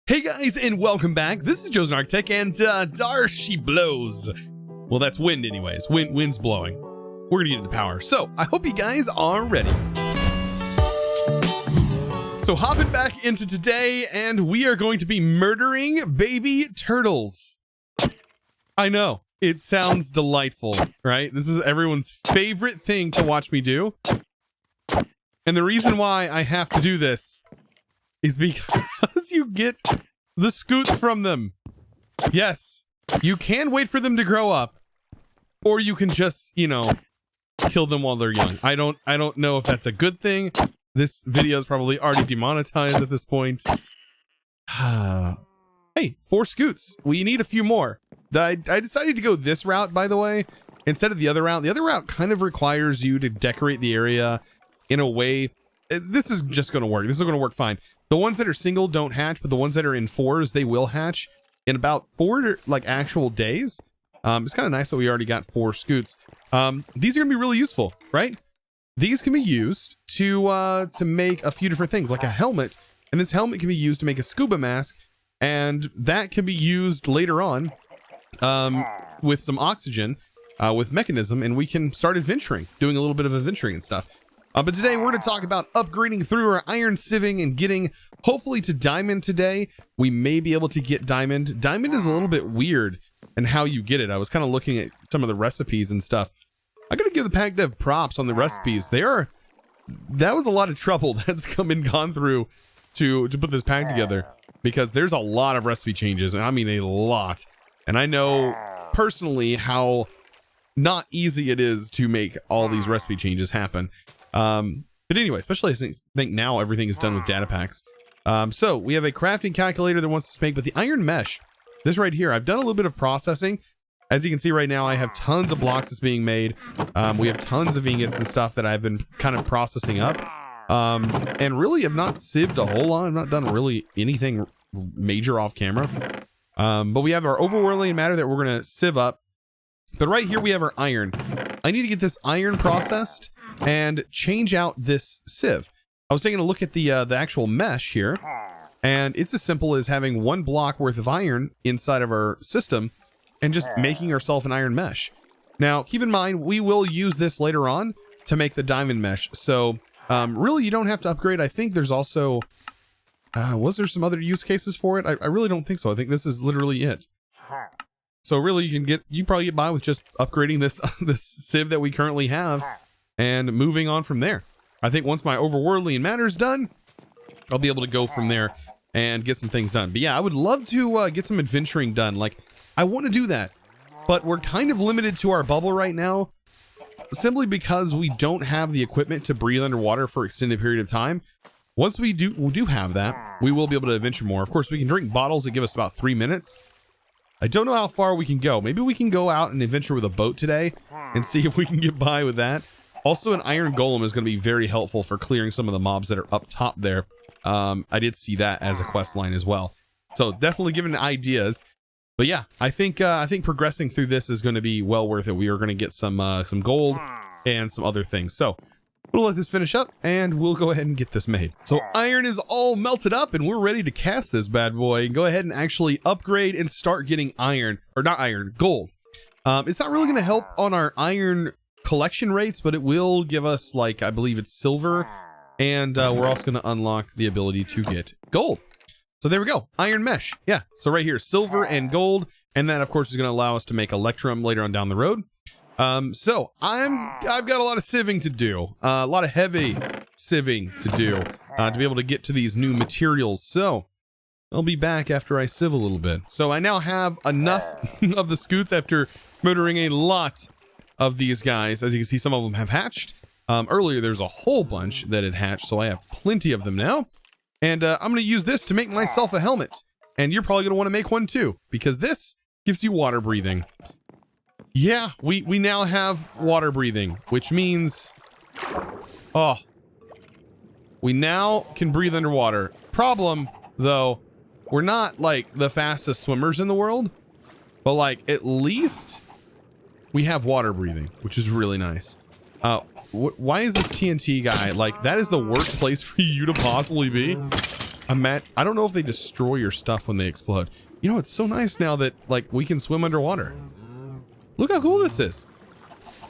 Hey guys, and welcome back. This is ChosenArchitect, and dar she blows. Well, that's wind anyways. Wind's blowing. We're gonna get into power. So I hope you guys are ready. So hopping back into today, and we are going to be murdering baby turtles. I know, it sounds delightful, right? This is everyone's favorite thing to watch me do. And the reason why I have to do this is because you get the scoots from them. Yes, you can wait for them to grow up, or you can just, you know, kill them while they're young. I don't know if that's a good thing. This video is probably already demonetized at this point. Hey, 4 scoots. We need a few more. I decided to go this route, by the way, instead of the other route. The other route kind of requires you to decorate the area in a way. This is just going to work. This is going to work fine. The ones that are single don't hatch, but the ones that are in 4s, they will hatch in about 4 like actual days. It's kind of nice that we already got 4 scoots. These are going to be really useful, right? These can be used to make a few different things, like a helmet. And this helmet can be used to make a scuba mask, and that can be used later on with some oxygen, with mechanism, and we can start adventuring, doing a little bit of adventuring and stuff. But today we're going to talk about upgrading through our iron sieving and getting hopefully to diamond today. We may be able to get diamond. Diamond is a little bit weird and how you get it. I was kind of looking at some of the recipes and stuff. I got to give the pack dev props on the recipes. That was a lot of trouble that's gone through to put this pack together, because there's a lot of recipe changes, and I mean a lot. And I know personally how not easy it is to make all these recipe changes happen. But anyway, especially I think now everything is done with data packs. So we have a crafting calculator that wants to make, but the iron mesh, this right here, I've done a little bit of processing. As you can see right now, I have tons of blocks that's being made. We have tons of ingots and stuff that I've been kind of processing up. And really have not sieved a whole lot. I've not done really anything major off camera. But we have our overwhelming matter that we're going to sieve up. But right here we have our iron. I need to get this iron processed and change out this sieve. I was taking a look at the actual mesh here, and it's as simple as having 1 block worth of iron inside of our system and just making ourselves an iron mesh. Now, keep in mind, we will use this later on to make the diamond mesh. So really, you don't have to upgrade. I think there's also, was there some other use cases for it? I really don't think so. I think this is literally it. So really, you probably get by with just upgrading this sieve that we currently have and moving on from there. I think once my overworldly matter's done, I'll be able to go from there and get some things done. But yeah, I would love to get some adventuring done. Like, I want to do that, but we're kind of limited to our bubble right now, simply because we don't have the equipment to breathe underwater for an extended period of time. Once we do have that, we will be able to adventure more. Of course, we can drink bottles that give us about 3 minutes. I don't know how far we can go. Maybe we can go out and adventure with a boat today and see if we can get by with that. Also, an iron golem is going to be very helpful for clearing some of the mobs that are up top there. I did see that as a quest line as well. So definitely giving ideas. But yeah, I think progressing through this is going to be well worth it. We are going to get some gold and some other things. So we'll let this finish up and we'll go ahead and get this made. So iron is all melted up and we're ready to cast this bad boy and go ahead and actually upgrade and start getting gold. It's not really going to help on our iron collection rates, but it will give us, like, I believe it's silver, and we're also going to unlock the ability to get gold. So there we go, iron mesh. Yeah, so right here, silver and gold, and that of course is going to allow us to make electrum later on down the road. So I've got a lot of sieving to do, a lot of heavy sieving to do, to be able to get to these new materials. So I'll be back after I sieve a little bit. So I now have enough of the scoots after murdering a lot of these guys. As you can see, some of them have hatched. Earlier there's a whole bunch that had hatched, so I have plenty of them now. And I'm going to use this to make myself a helmet. And you're probably going to want to make one too, because this gives you water breathing. Yeah, we now have water breathing, which means, we now can breathe underwater. Problem, though, we're not like the fastest swimmers in the world, but like at least we have water breathing, which is really nice. Why is this TNT guy, like, that is the worst place for you to possibly be? I don't know if they destroy your stuff when they explode. You know, it's so nice now that like we can swim underwater. Look how cool this is.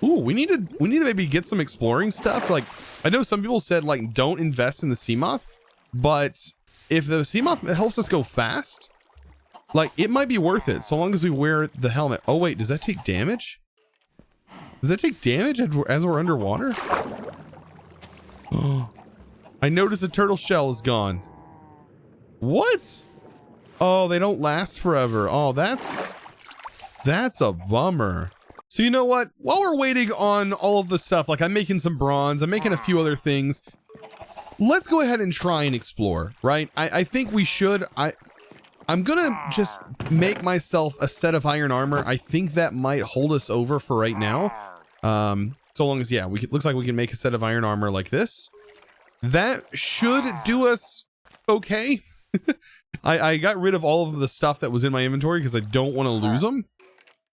Ooh, we need to maybe get some exploring stuff. Like, I know some people said like don't invest in the sea moth, but if the sea moth helps us go fast, like it might be worth it so long as we wear the helmet. Oh wait, does that take damage? Does that take damage as we're underwater? Oh, I noticed the turtle shell is gone. What? Oh, they don't last forever. Oh, that's a bummer. So you know what? While we're waiting on all of the stuff, like I'm making some bronze, I'm making a few other things. Let's go ahead and try and explore, right? I think we should. I'm gonna just make myself a set of iron armor. I think that might hold us over for right now. So long as, yeah, looks like we can make a set of iron armor like this. That should do us okay. I got rid of all of the stuff that was in my inventory because I don't want to lose them.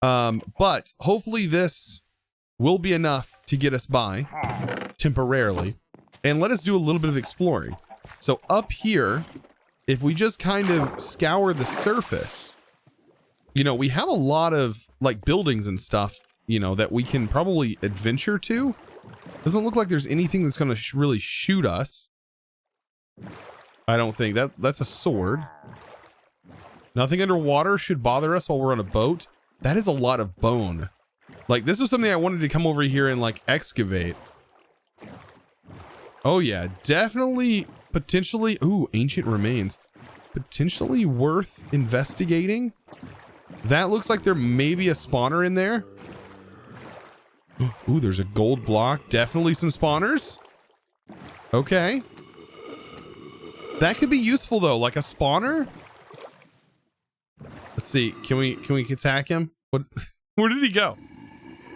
But hopefully this will be enough to get us by temporarily and let us do a little bit of exploring. So up here, if we just kind of scour the surface, you know, we have a lot of like buildings and stuff, you know, that we can probably adventure to. Doesn't look like there's anything that's going to really shoot us. I don't think that's a sword. Nothing underwater should bother us while we're on a boat. That is a lot of bone. Like, this was something I wanted to come over here and like excavate. Oh yeah, definitely, potentially. Ooh, ancient remains. Potentially worth investigating. That looks like there may be a spawner in there. Ooh, there's a gold block. Definitely some spawners. Okay. That could be useful though, like a spawner. Let's see. Can we attack him? What? Where did he go?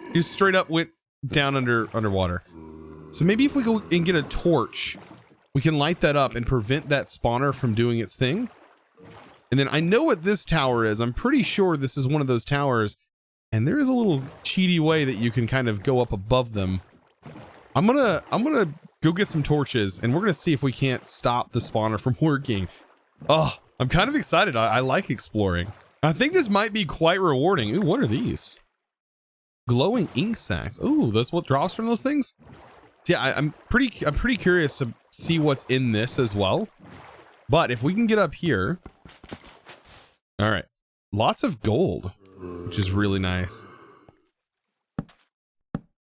He just straight up went down underwater. So maybe if we go and get a torch, we can light that up and prevent that spawner from doing its thing. And then I know what this tower is. I'm pretty sure this is one of those towers. And there is a little cheaty way that you can kind of go up above them. I'm gonna go get some torches and we're gonna see if we can't stop the spawner from working. Oh, I'm kind of excited. I like exploring. I think this might be quite rewarding. Ooh, what are these? Glowing ink sacs. Ooh, that's what drops from those things? So yeah, I'm pretty curious to see what's in this as well. But if we can get up here. All right. Lots of gold, which is really nice.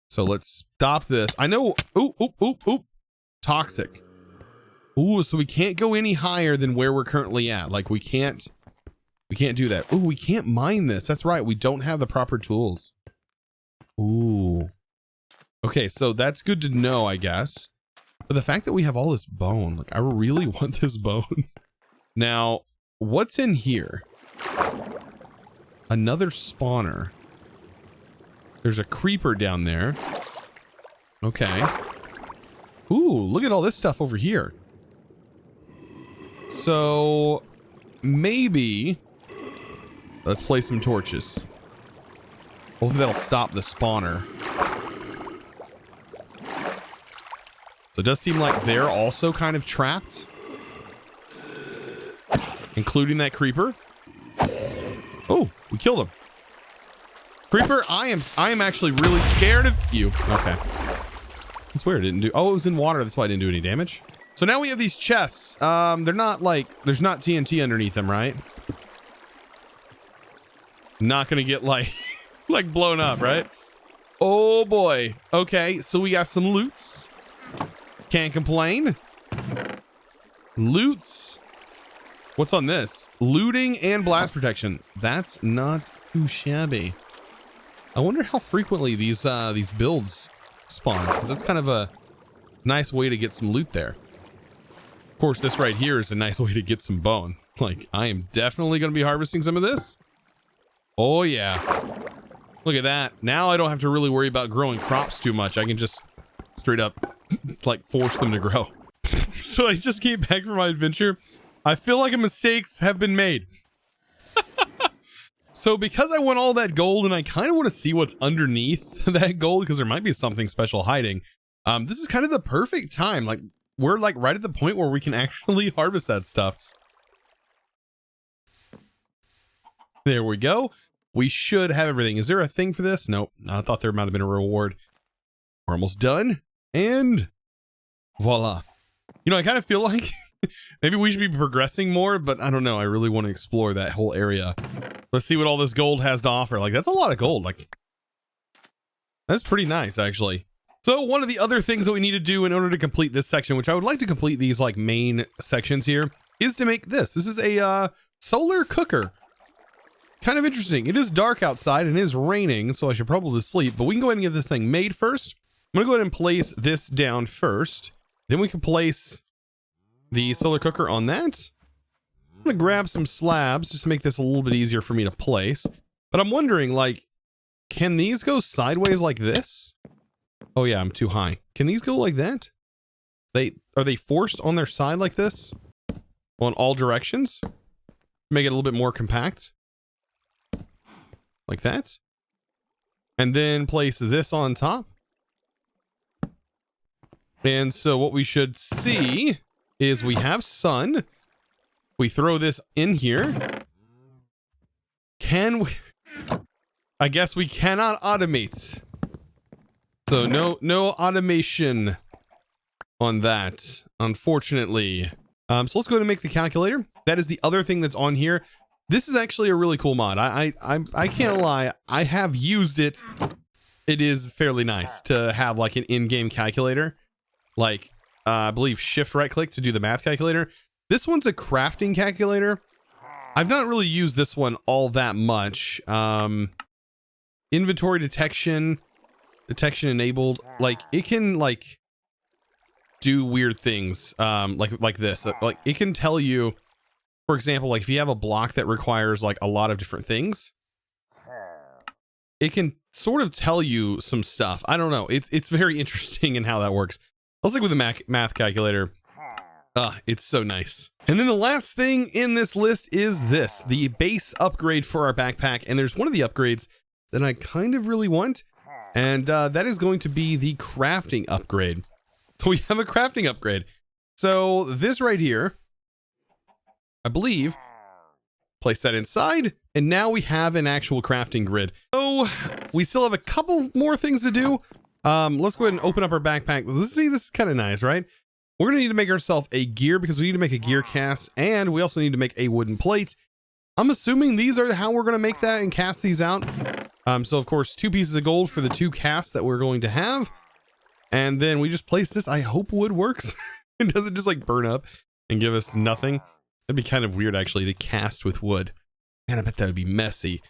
So let's stop this. I know. Ooh. Toxic. Ooh, so we can't go any higher than where we're currently at. Like we can't do that. Ooh, we can't mine this. That's right. We don't have the proper tools. Ooh. Okay, so that's good to know, I guess. But the fact that we have all this bone, like I really want this bone. Now, what's in here? Another spawner. There's a creeper down there. Okay. Ooh, look at all this stuff over here. So maybe let's place some torches. Hopefully that'll stop the spawner. So it does seem like they're also kind of trapped, including that creeper. Oh, we killed him. Creeper, I am actually really scared of you. Okay. That's weird. It didn't do. Oh, it was in water. That's why I didn't do any damage. So now we have these chests. They're not like, there's not TNT underneath them, right? Not gonna get like like blown up, right? Oh boy. Okay, so we got some loots. Can't complain. Loots. What's on this? Looting and blast protection. That's not too shabby. I wonder how frequently these builds spawn, because that's kind of a nice way to get some loot there. Of course, this right here is a nice way to get some bone. Like, I am definitely going to be harvesting some of this. Oh yeah. Look at that. Now I don't have to really worry about growing crops too much. I can just straight up like force them to grow. So I just came back from my adventure. I feel like mistakes have been made. So because I want all that gold and I kind of want to see what's underneath that gold, because there might be something special hiding. This is kind of the perfect time. Like, we're like right at the point where we can actually harvest that stuff. There we go. We should have everything. Is there a thing for this? Nope. I thought there might have been a reward. We're almost done. And voila. You know, I kind of feel like maybe we should be progressing more, but I don't know. I really want to explore that whole area. Let's see what all this gold has to offer. Like, that's a lot of gold. Like, that's pretty nice, actually. So one of the other things that we need to do in order to complete this section, which I would like to complete these like main sections here, is to make this. This is a solar cooker. Kind of interesting. It is dark outside and it is raining, so I should probably sleep, but we can go ahead and get this thing made first. I'm gonna go ahead and place this down first. Then we can place the solar cooker on that. I'm gonna grab some slabs just to make this a little bit easier for me to place. But I'm wondering, like, can these go sideways like this? Oh yeah, I'm too high. Can these go like that? Are they forced on their side like this? On all directions? Make it a little bit more compact. Like that. And then place this on top. And so what we should see is we have sun. We throw this in here. Can we... I guess we cannot automate. So no automation on that, unfortunately. So let's go ahead and make the calculator. That is the other thing that's on here. This is actually a really cool mod. I can't lie. I have used it. It is fairly nice to have like an in-game calculator. Like, I believe shift right click to do the math calculator. This one's a crafting calculator. I've not really used this one all that much. Inventory detection enabled. Like, it can like do weird things. Like this. Like, it can tell you, for example, like if you have a block that requires like a lot of different things, it can sort of tell you some stuff. I don't know. It's very interesting in how that works. Let's look with the math calculator. It's so nice. And then the last thing in this list is this, the base upgrade for our backpack. And there's one of the upgrades that I kind of really want. And that is going to be the crafting upgrade. So we have a crafting upgrade. So this right here, I believe, place that inside. And now we have an actual crafting grid. So we still have a couple more things to do. Let's go ahead and open up our backpack. Let's see, this is kind of nice, right? We're going to need to make ourselves a gear because we need to make a gear cast, and we also need to make a wooden plate. I'm assuming these are how we're going to make that and cast these out. So of course, 2 pieces of gold for the 2 casts that we're going to have. And then we just place this. I hope wood works. It doesn't just like burn up and give us nothing. That'd be kind of weird actually to cast with wood. Man, I bet that would be messy.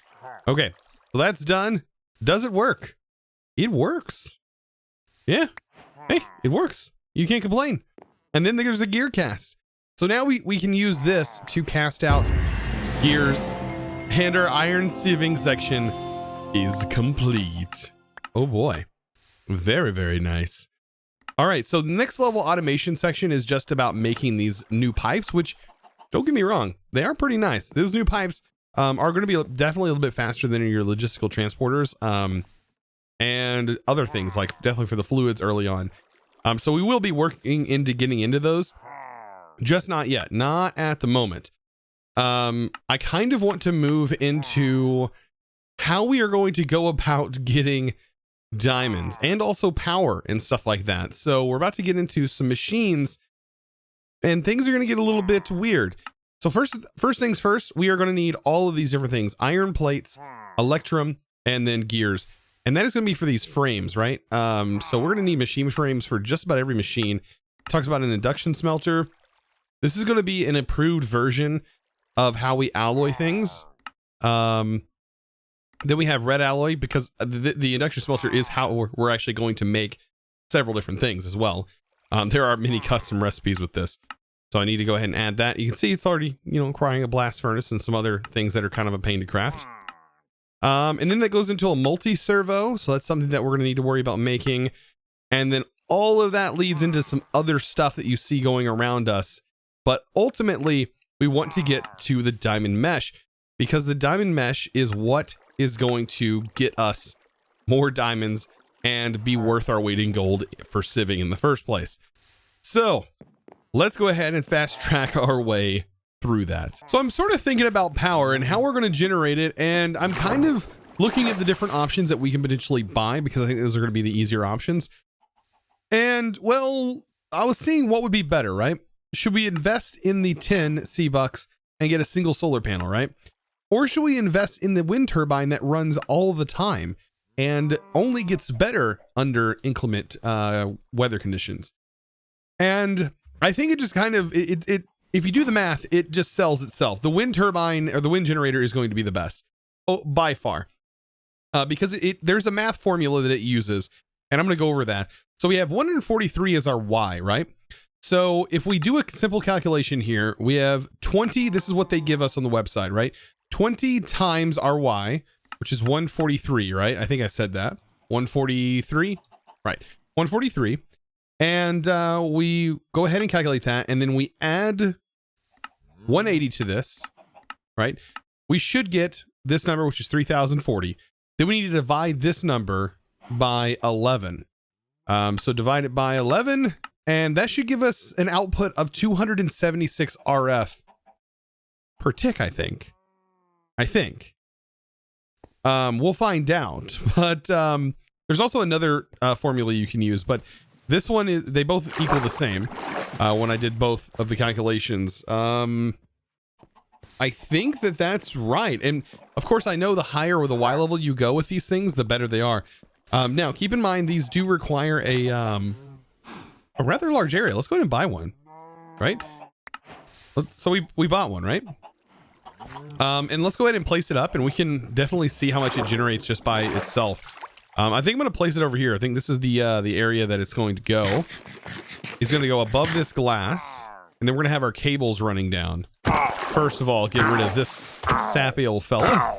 Okay, so that's done. Does it work? It works. Yeah. Hey, it works. You can't complain. And then there's a gear cast. So now we can use this to cast out gears. And our iron sieving section is complete. Oh boy. Very, very nice. All right, so the next level automation section is just about making these new pipes, which, don't get me wrong, they are pretty nice. Those new pipes are going to be definitely a little bit faster than your logistical transporters. And other things, like definitely for the fluids early on. So we will be working into getting into those, just not yet, not at the moment. I kind of want to move into how we are going to go about getting diamonds and also power and stuff like that. So we're about to get into some machines and things are going to get a little bit weird. So first things first, we are going to need all of these different things: iron plates, electrum, and then gears. And that is going to be for these frames, right? So we're going to need machine frames for just about every machine. It talks about an induction smelter. This is going to be an improved version of how we alloy things. Then we have red alloy, because the induction smelter is how we're actually going to make several different things as well. There are many custom recipes with this. So I need to go ahead and add that. You can see it's already, requiring a blast furnace and some other things that are kind of a pain to craft. And then that goes into a multi-servo. So that's something that we're going to need to worry about making. And then all of that leads into some other stuff that you see going around us. But ultimately, we want to get to the diamond mesh, because the diamond mesh is what is going to get us more diamonds and be worth our weight in gold for sieving in the first place. So let's go ahead and fast track our way through that. So I'm sort of thinking about power and how we're going to generate it. And I'm kind of looking at the different options that we can potentially buy, because I think those are going to be the easier options. And well, I was seeing what would be better, right? Should we invest in the 10 C-Bucks and get a single solar panel, right? Or should we invest in the wind turbine that runs all the time and only gets better under inclement weather conditions? And I think it just kind of, if you do the math, it just sells itself. The wind turbine or the wind generator is going to be the best, by far, because there's a math formula that it uses, and I'm going to go over that. So we have 143 as our Y, right? So if we do a simple calculation here, we have 20. This is what they give us on the website, right? 20 times our Y, which is 143, right? I think I said that. 143, right? 143. And we go ahead and calculate that, and then we add 180 to this, right? We should get this number, which is 3040. Then we need to divide this number by 11. So divide it by 11, and that should give us an output of 276 RF per tick, I think. We'll find out. But there's also another formula you can use, but this one is, they both equal the same when I did both of the calculations. I think that that's right. And of course, I know the higher or the Y level you go with these things, the better they are. Now, keep in mind, these do require a rather large area. Let's go ahead and buy one, right? So we bought one, right? And let's go ahead and place it up, and we can definitely see how much it generates just by itself. I think I'm going to place it over here. I think this is the area that it's going to go. It's going to go above this glass, and then we're going to have our cables running down. First of all, get rid of this sappy old fella.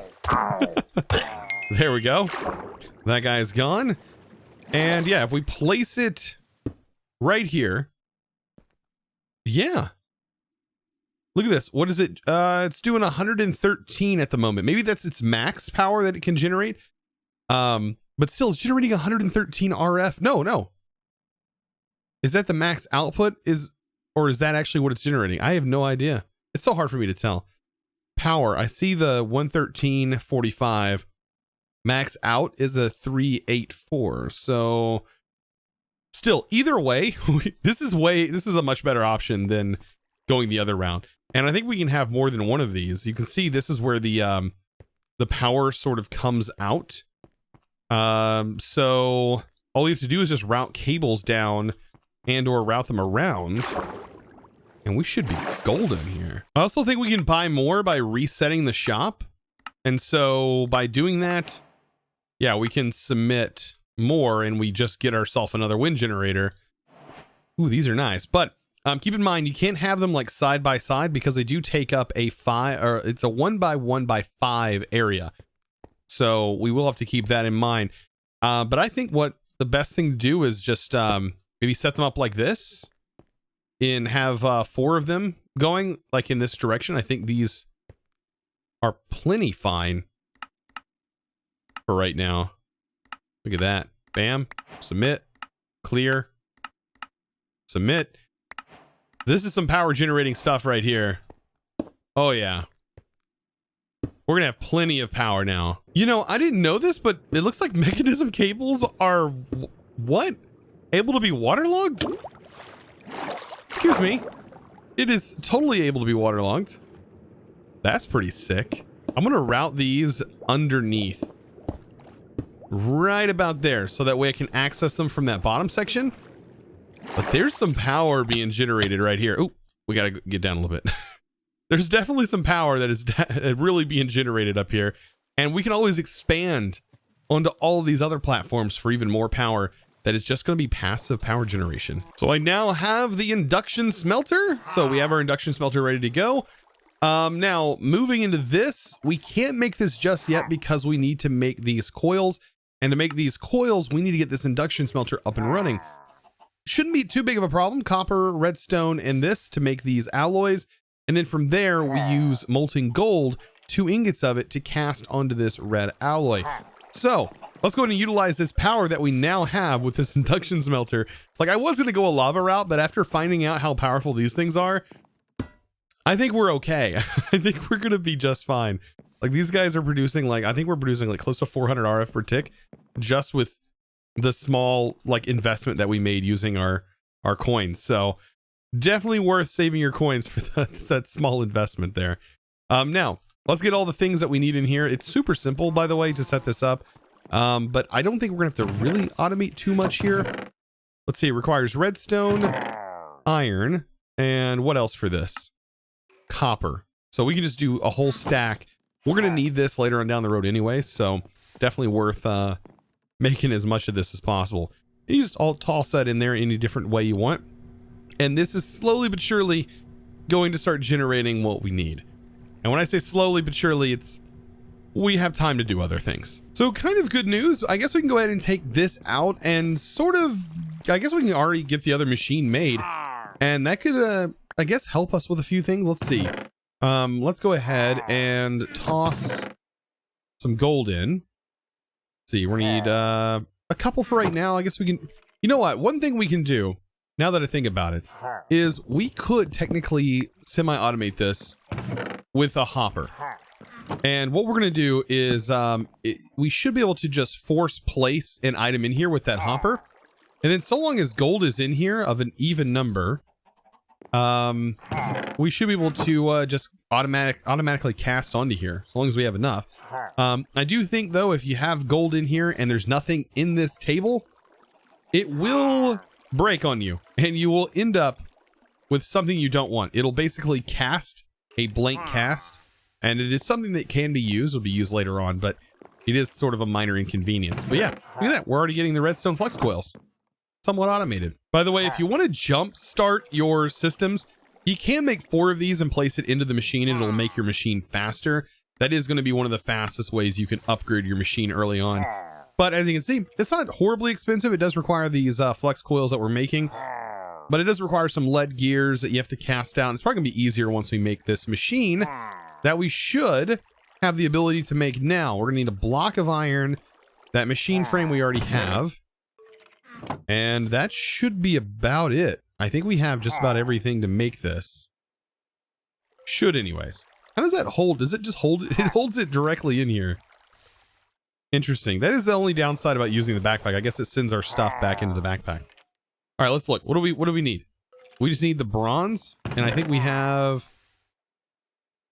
There we go. That guy's gone. And yeah, if we place it right here. Yeah. Look at this. What is it? It's doing 113 at the moment. Maybe that's its max power that it can generate. But still, it's generating 113 RF. No. Is that the max output? Or is that actually what it's generating? I have no idea. It's so hard for me to tell. Power. I see the 113.45. Max out is a 384. So still, either way, this is a much better option than going the other route. And I think we can have more than one of these. You can see this is where the power sort of comes out. So all we have to do is just route cables down and or route them around, and we should be golden here. I also think we can buy more by resetting the shop. And so by doing that, yeah, we can submit more and we just get ourselves another wind generator. Ooh, these are nice. But keep in mind, you can't have them like side by side because they do take up a 1 by 1 by 5 area. So we will have to keep that in mind. But I think what the best thing to do is just maybe set them up like this and have 4 of them going like in this direction. I think these are plenty fine for right now. Look at that. Bam. Submit. Clear. Submit. This is some power generating stuff right here. Oh yeah. We're gonna have plenty of power now. You know, I didn't know this, but it looks like mechanism cables are what? Able to be waterlogged? Excuse me. It is totally able to be waterlogged. That's pretty sick. I'm gonna route these underneath. Right about there, so that way I can access them from that bottom section. But there's some power being generated right here. Oh, we gotta get down a little bit. There's definitely some power that is really being generated up here. And we can always expand onto all of these other platforms for even more power that is just going to be passive power generation. So I now have the induction smelter. So we have our induction smelter ready to go. Now, moving into this, we can't make this just yet because we need to make these coils. And to make these coils, we need to get this induction smelter up and running. Shouldn't be too big of a problem. Copper, redstone, and this to make these alloys. And then from there, we use molten gold, 2 ingots of it to cast onto this red alloy. So let's go ahead and utilize this power that we now have with this induction smelter. Like, I was going to go a lava route, but after finding out how powerful these things are, I think we're okay. I think we're going to be just fine. Like, these guys are producing, like, I think we're producing like close to 400 RF per tick just with the small, like, investment that we made using our coins. So definitely worth saving your coins for that small investment there. Now, let's get all the things that we need in here. It's super simple, by the way, to set this up. But I don't think we're going to have to really automate too much here. Let's see, it requires redstone, iron, and what else for this? Copper. So we can just do a whole stack. We're going to need this later on down the road anyway, so definitely worth making as much of this as possible. You just all toss that in there any different way you want. And this is slowly but surely going to start generating what we need. And when I say slowly but surely, it's we have time to do other things. So kind of good news. I guess we can go ahead and take this out and sort of, I guess we can already get the other machine made. And that could, I guess, help us with a few things. Let's see. Let's go ahead and toss some gold in. Let's see, we need a couple for right now. I guess we can, you know what? One thing we can do, now that I think about it, is we could technically semi-automate this with a hopper. And what we're going to do is we should be able to just force place an item in here with that hopper. And then so long as gold is in here of an even number, we should be able to just automatically cast onto here, as long as we have enough. I do think, though, if you have gold in here and there's nothing in this table, it will break on you, and you will end up with something you don't want. It'll basically cast a blank cast, and it is something that can be used. It'll be used later on, but it is sort of a minor inconvenience. But yeah, look at that. We're already getting the redstone flux coils. Somewhat automated. By the way, if you want to jump start your systems, you can make 4 of these and place it into the machine, and it'll make your machine faster. That is going to be one of the fastest ways you can upgrade your machine early on. But as you can see, it's not horribly expensive. It does require these flex coils that we're making, but it does require some lead gears that you have to cast out. It's probably going to be easier once we make this machine that we should have the ability to make now. We're going to need a block of iron, that machine frame we already have, and that should be about it. I think we have just about everything to make this. Should anyways. How does that hold? Does it just hold it? It holds it directly in here. Interesting. That is the only downside about using the backpack. I guess it sends our stuff back into the backpack. All right, let's look. What do we need? We just need the bronze, and I think we have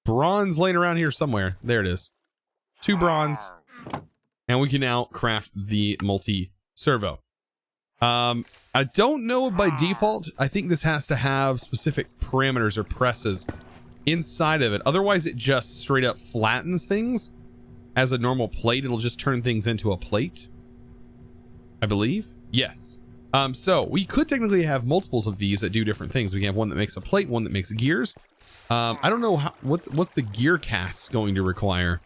bronze laying around here somewhere. There it is. 2 bronze, and we can now craft the multi-servo. I don't know if by default, I think this has to have specific parameters or presses inside of it. Otherwise, it just straight up flattens things. As a normal plate, it'll just turn things into a plate, I believe. Yes. So we could technically have multiples of these that do different things. We can have one that makes a plate, one that makes gears. I don't know what's the gear cast going to require.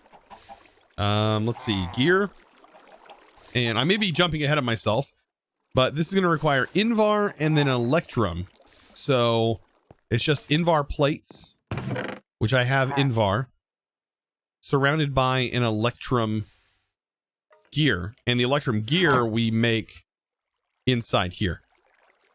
Let's see, gear. And I may be jumping ahead of myself, but this is going to require Invar and then Electrum. So it's just Invar plates, which I have Invar, surrounded by an Electrum gear. And the Electrum gear we make inside here.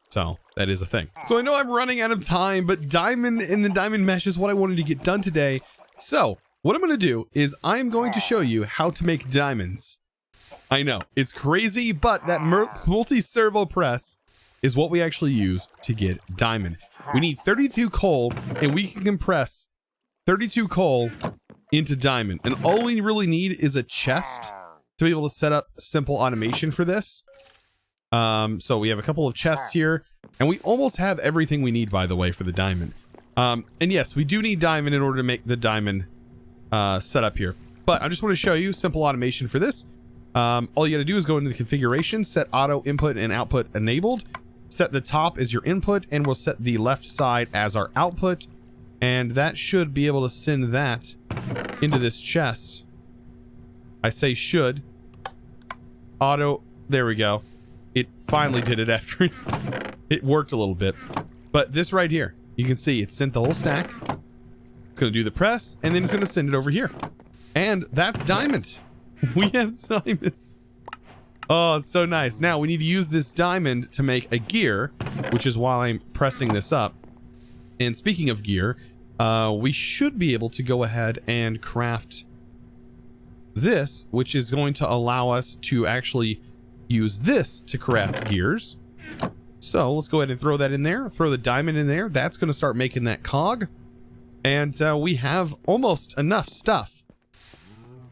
So that is a thing. So I know I'm running out of time, but diamond and the diamond mesh is what I wanted to get done today. So what I'm going to do is I'm going to show you how to make diamonds. I know it's crazy, but that multi-servo press is what we actually use to get diamond. We need 32 coal, and we can compress 32 coal into diamond. And all we really need is a chest to be able to set up simple automation for this. So we have a couple of chests here, and we almost have everything we need, by the way, for the diamond. And yes, we do need diamond in order to make the diamond setup here. But I just want to show you simple automation for this. All you got to do is go into the configuration, set auto input and output enabled, set the top as your input, and we'll set the left side as our output. And that should be able to send that into this chest. I say should. Auto, there we go. It finally did it after it worked a little bit. But this right here, you can see it sent the whole stack. It's going to do the press, and then it's going to send it over here. And that's diamond. We have diamonds. Oh, it's so nice. Now we need to use this diamond to make a gear, which is why I'm pressing this up. And speaking of gear, we should be able to go ahead and craft this, which is going to allow us to actually use this to craft gears. So let's go ahead and throw that in there. Throw the diamond in there. That's going to start making that cog. And we have almost enough stuff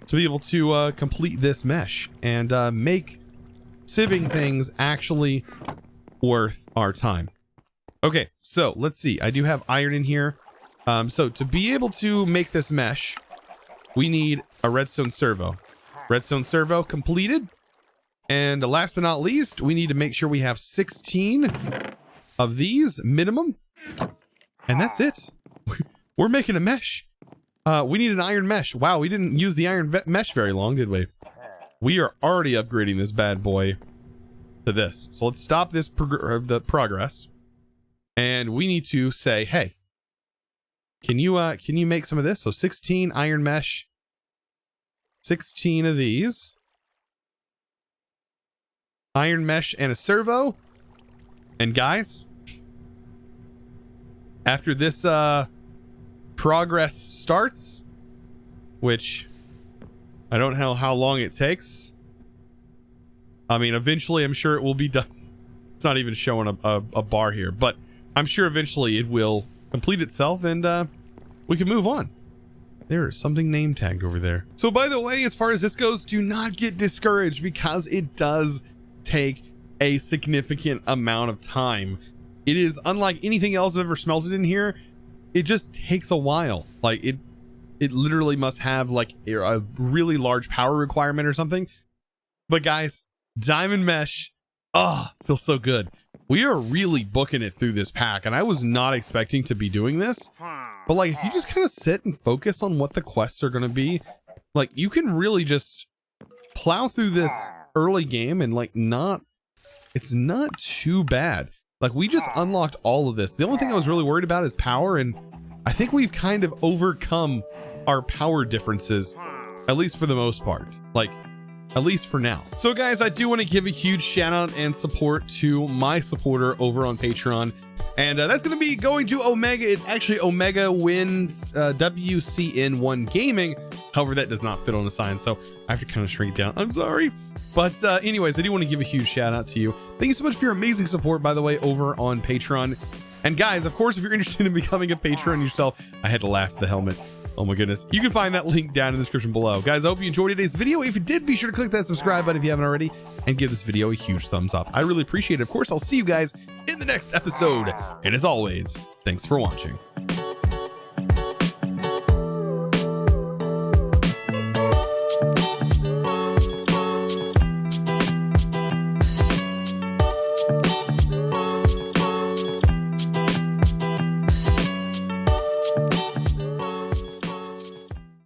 to be able to complete this mesh and make sieving things actually worth our time. Okay, so let's see. I do have iron in here. So to be able to make this mesh, we need a redstone servo. Redstone servo completed. And last but not least, we need to make sure we have 16 of these minimum. And that's it. We're making a mesh. We need an iron mesh. Wow, we didn't use the iron mesh very long, did we? We are already upgrading this bad boy to this. So let's stop this the progress. And we need to say, hey, can you make some of this? So 16 iron mesh, 16 of these. Iron mesh and a servo. And guys, after this progress starts, which I don't know how long it takes. I mean, eventually I'm sure it will be done. It's not even showing a bar here, but I'm sure eventually it will complete itself and we can move on. There is something name tagged over there. So by the way, as far as this goes, do not get discouraged because it does take a significant amount of time. It is unlike anything else I've ever smelted in here. It just takes a while. Like it literally must have like a really large power requirement or something. But guys, diamond mesh, feels so good. We are really booking it through this pack, and I was not expecting to be doing this. But like, if you just kind of sit and focus on what the quests are going to be, like you can really just plow through this early game and like it's not too bad. Like we just unlocked all of this. The only thing I was really worried about is power, and I think we've kind of overcome our power differences, at least for the most part. Like, at least for now. So guys, I do want to give a huge shout out and support to my supporter over on Patreon. And that's going to be going to Omega. It's actually Omega Wins WCN1 Gaming. However, that does not fit on the sign, so I have to kind of shrink it down. I'm sorry. But anyways, I do want to give a huge shout out to you. Thank you so much for your amazing support, by the way, over on Patreon. And guys, of course, if you're interested in becoming a patron yourself, I had to laugh at the helmet. Oh my goodness. You can find that link down in the description below. Guys, I hope you enjoyed today's video. If you did, be sure to click that subscribe button if you haven't already and give this video a huge thumbs up. I really appreciate it. Of course, I'll see you guys in the next episode. And as always, thanks for watching.